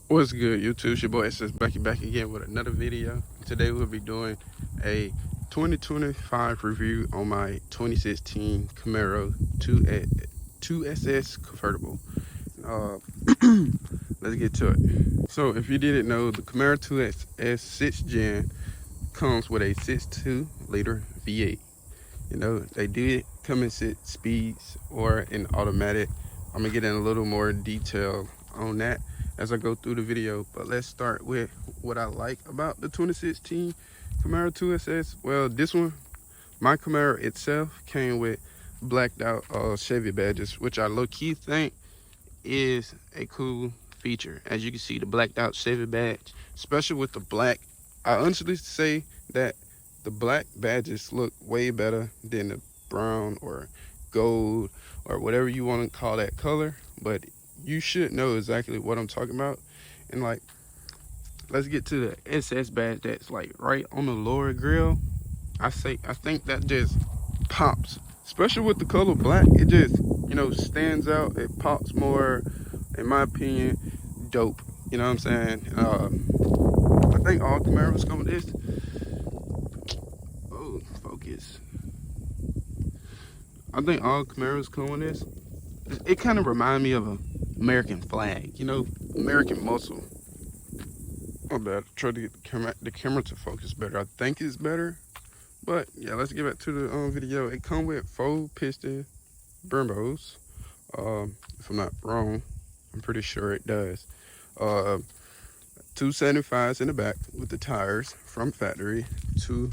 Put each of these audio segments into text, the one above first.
What's good, YouTube? It's your boy SS back again with another video. Today we'll be doing a 2025 review on my 2016 Camaro 2SS convertible. Uh, let's get to it. So if you didn't know, the Camaro 2SS 6th gen comes with a 6.2 liter V8. You know, they did come in 6 speeds or in automatic. I'm gonna get in a little more detail on that as I go through the video, but let's start with what I like about the 2016 Camaro 2SS. Well, this one, my Camaro itself came with blacked out Chevy badges, which I low-key think is a cool feature. As you can see, the blacked out Chevy badge, especially with the black, I honestly say that the black badges look way better than the brown or gold or whatever you want to call that color, but you should know exactly what I'm talking about. And like, let's get to the SS badge that's like right on the lower grill. I think that just pops, especially with the color black. It just, you know, stands out. It pops more, in my opinion. Dope, you know what I'm saying? I think all Camaros come with this. Oh, focus. I think all Camaros come with this. It kind of reminds me of an American flag, you know, American muscle. My bad. Try to get the camera to focus better. I think it's better, but yeah, let's get back to the video. It comes with 4 piston Brembos. If I'm not wrong, I'm pretty sure it does. 275s in the back with the tires from factory, 2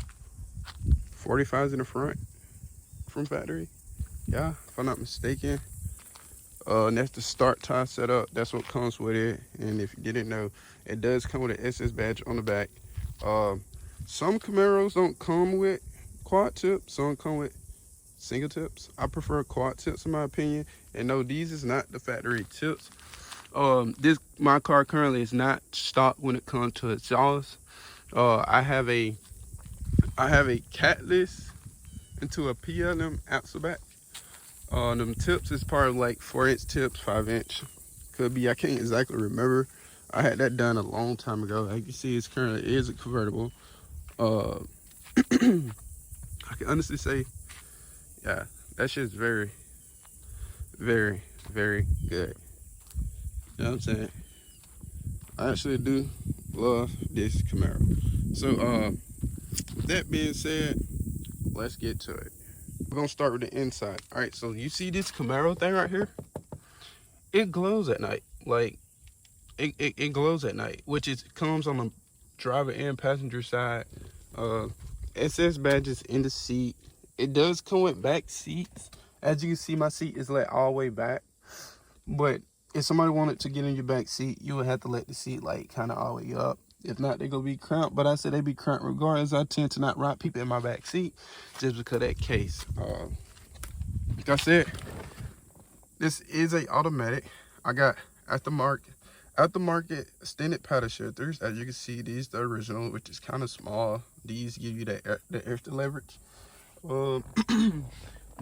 45s in the front from factory. Yeah, if I'm not mistaken. And that's the start tie setup. That's what comes with it. And if you didn't know, it does come with an SS badge on the back. Some Camaros don't come with quad tips. Some come with single tips. I prefer quad tips in my opinion. And no, these is not the factory tips. My car currently is not stock when it comes to exhaust. I have a Catless into a PLM Axleback. Them tips is probably like 4-inch tips, 5-inch. Could be, I can't exactly remember. I had that done a long time ago. As you can see, it's currently is a convertible. I can honestly say, yeah, that shit's very, very, very good. You know what I'm saying? I actually do love this Camaro. So, with that being said, let's get to it. We're gonna start with the inside. All right, so you see this Camaro thing right here? It glows at night. Like, it glows at night, which is comes on the driver and passenger side. SS badges in the seat. It does come with back seats. As you can see, my seat is let all the way back. But if somebody wanted to get in your back seat, you would have to let the seat like kind of all the way up. If not, they're gonna be cramped. But I said they be cramped regardless. I tend to not ride people in my back seat just because of that case. Like I said, this is a automatic. I got aftermarket extended paddle shifters. As you can see, these the original, which is kind of small. These give you the extra leverage.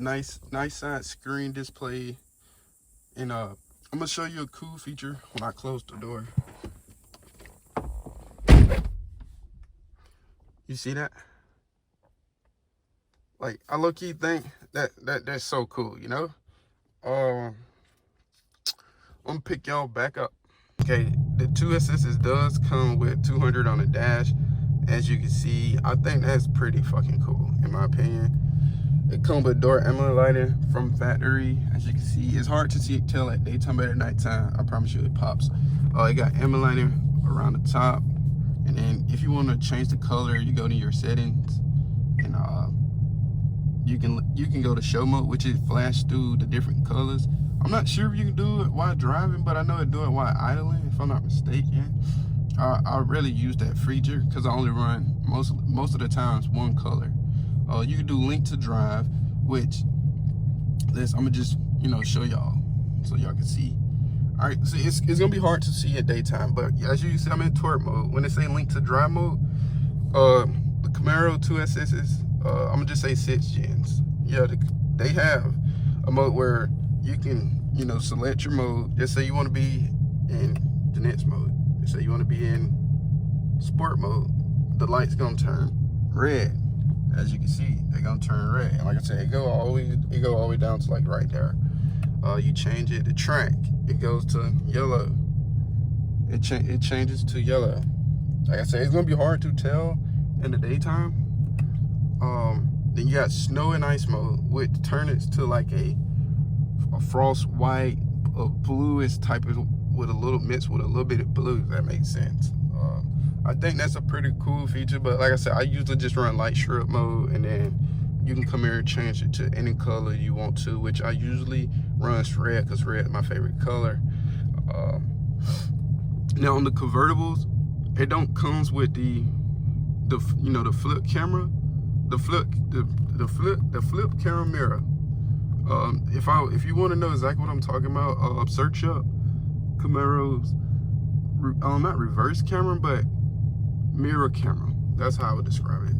Nice side screen display. And I'm gonna show you a cool feature when I close the door. You see that? Like, I low-key think that's so cool, you know? I'm gonna pick y'all back up. Okay, the 2SS does come with 200 on the dash. As you can see, I think that's pretty fucking cool, in my opinion. It comes with door ambient lighting from factory. As you can see, it's hard to tell at daytime, but at nighttime, I promise you it pops. It got ambient lighting around the top. And then if you want to change the color, you go to your settings, and you can go to show mode, which is flash through the different colors. I'm not sure if you can do it while driving, but I know it do it while idling, if I'm not mistaken. I really use that feature because I only run most of the times one color. You can do link to drive, which I'm gonna just, you know, show y'all so y'all can see. All right, so it's gonna be hard to see at daytime, but as you can see, I'm in torque mode. When they say link to drive mode, the Camaro 2SS's, I'm gonna just say 6 gens. Yeah, they have a mode where you can, you know, select your mode. Just say you want to be in the next mode. say you want to be in sport mode, the light's gonna turn red. As you can see, they're gonna turn red. And like I said, it go all the way down to like right there. You change it to track, it goes to yellow. It changes to yellow. Like I said, it's gonna be hard to tell in the daytime. Then you got snow and ice mode, which turn it to like a frost white, a bluish type of, with a little mixed with a little bit of blue, if that makes sense. I think that's a pretty cool feature, but like I said, I usually just run light strip mode, and then you can come here and change it to any color you want to, which I usually run red because red is my favorite color. Now on the convertibles, it don't comes with the flip camera, the flip camera mirror. If you want to know exactly what I'm talking about, search up Camaro's not reverse camera, but mirror camera. That's how I would describe it.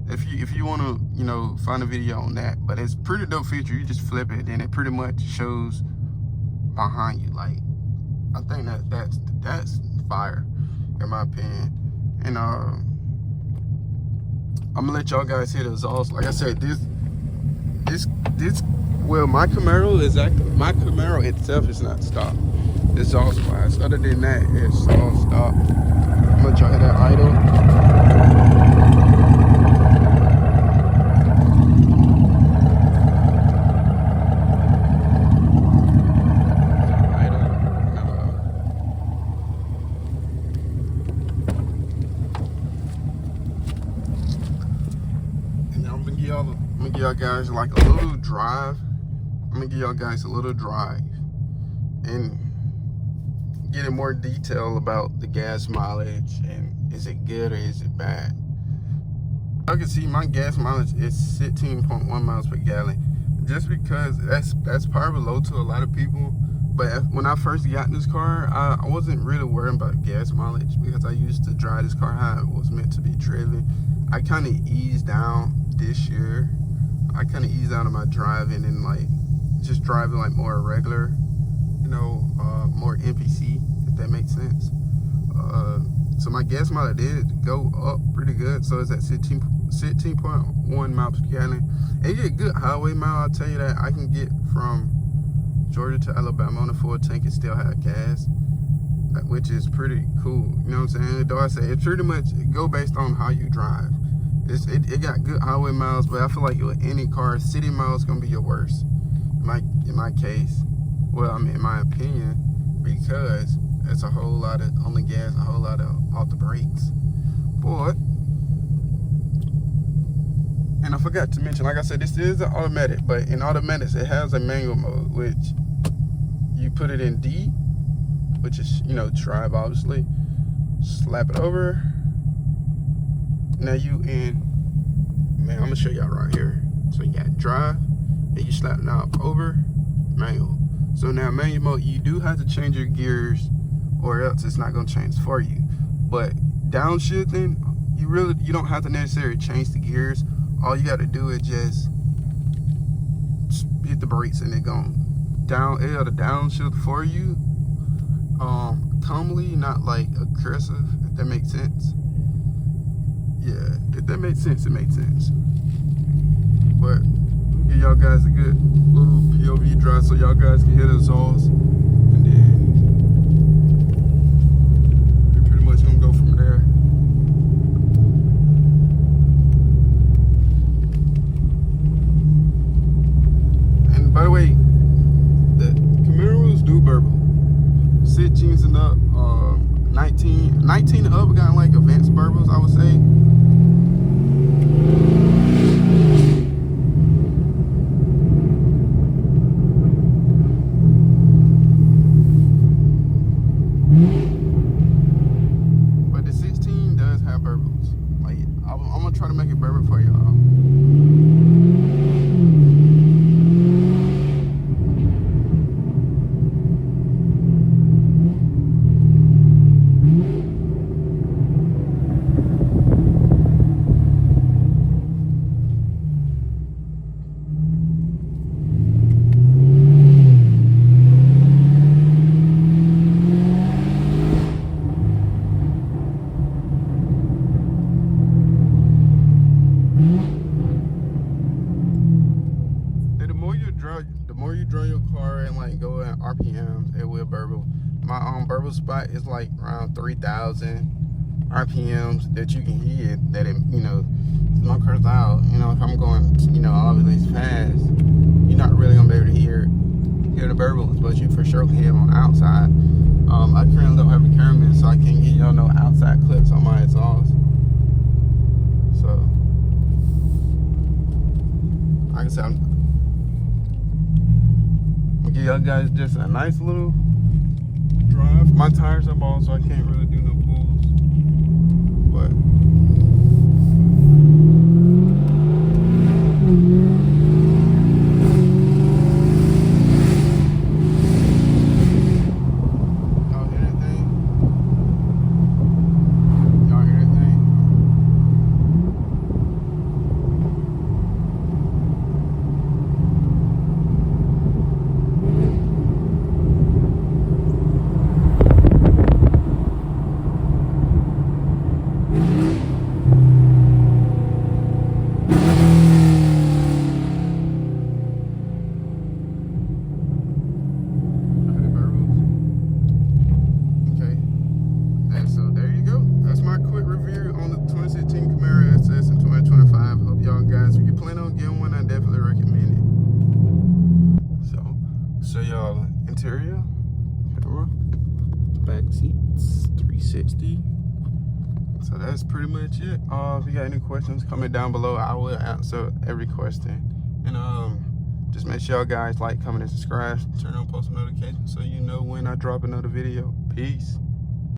If you want to find a video on that, but it's pretty dope feature. You just flip it and it pretty much shows behind you. Like, I think that's fire in my opinion. And I'm gonna let y'all guys hear the exhaust. Like I said, well, my Camaro itself is not stopped exhaust wise. Other than that, it's all stopped. I'm gonna try that idle. I'm gonna give y'all guys like a little drive. I'm gonna give y'all guys a little drive and get in more detail about the gas mileage and is it good or is it bad. I can see my gas mileage is 16.1 miles per gallon, just because that's probably low to a lot of people. But when I first got in this car, I wasn't really worried about gas mileage because I used to drive this car how it was meant to be driven. I kind of eased down this year. I kind of eased out of my driving and like just driving like more regular, more NPC, if that makes sense. So my gas mileage did go up pretty good. So it's at 16.1 miles per gallon. And you get good highway mile. I'll tell you that. I can get from Georgia to Alabama on a full tank and still have gas, which is pretty cool. You know what I'm saying? Though I say it pretty much go based on how you drive. It got good highway miles, but I feel like with any car, city miles gonna be your worst. In my case, well, I mean, in my opinion, because it's a whole lot of on the gas, a whole lot of off the brakes. But, and I forgot to mention, like I said, this is an automatic, but in automatics it has a manual mode, which you put it in D, which is drive, obviously. Slap it over. Now you in, man, I'm gonna show y'all right here. So you got drive, and you slap knob over, manual. So now manual mode, you do have to change your gears, or else it's not gonna change for you. But downshifting, you don't have to necessarily change the gears. All you got to do is just hit the brakes and it going down. It'll downshift for you, calmly, not like aggressive. If that makes sense. Yeah, if that makes sense, it makes sense. But give y'all guys a good little POV drive so y'all guys can hear the exhaust, and then we're pretty much gonna go from there. And by the way, the Camaros do burble. 16s and up, 19 and up got like advanced burbles, I would say. But the 16 does have burbles. Like, I'm gonna try to make it burble for y'all. spot is like around 3,000 RPMs that you can hear that it, you know, my car's loud. You know, if I'm going, you know, obviously fast, you're not really gonna be able to hear the burbles, but you for sure can hear them on the outside. I currently don't have a camera, so I can't get y'all no outside clips on my exhaust. So, like I said, I'm gonna give y'all guys just a nice little drive. My tires are bald, so I can't really do no pulls, but interior, camera, back seats, 360. So that's pretty much it. If you got any questions, comment down below. I will answer every question. And just make sure y'all guys like, comment, and subscribe. Turn on post notifications so you know when I drop another video. Peace.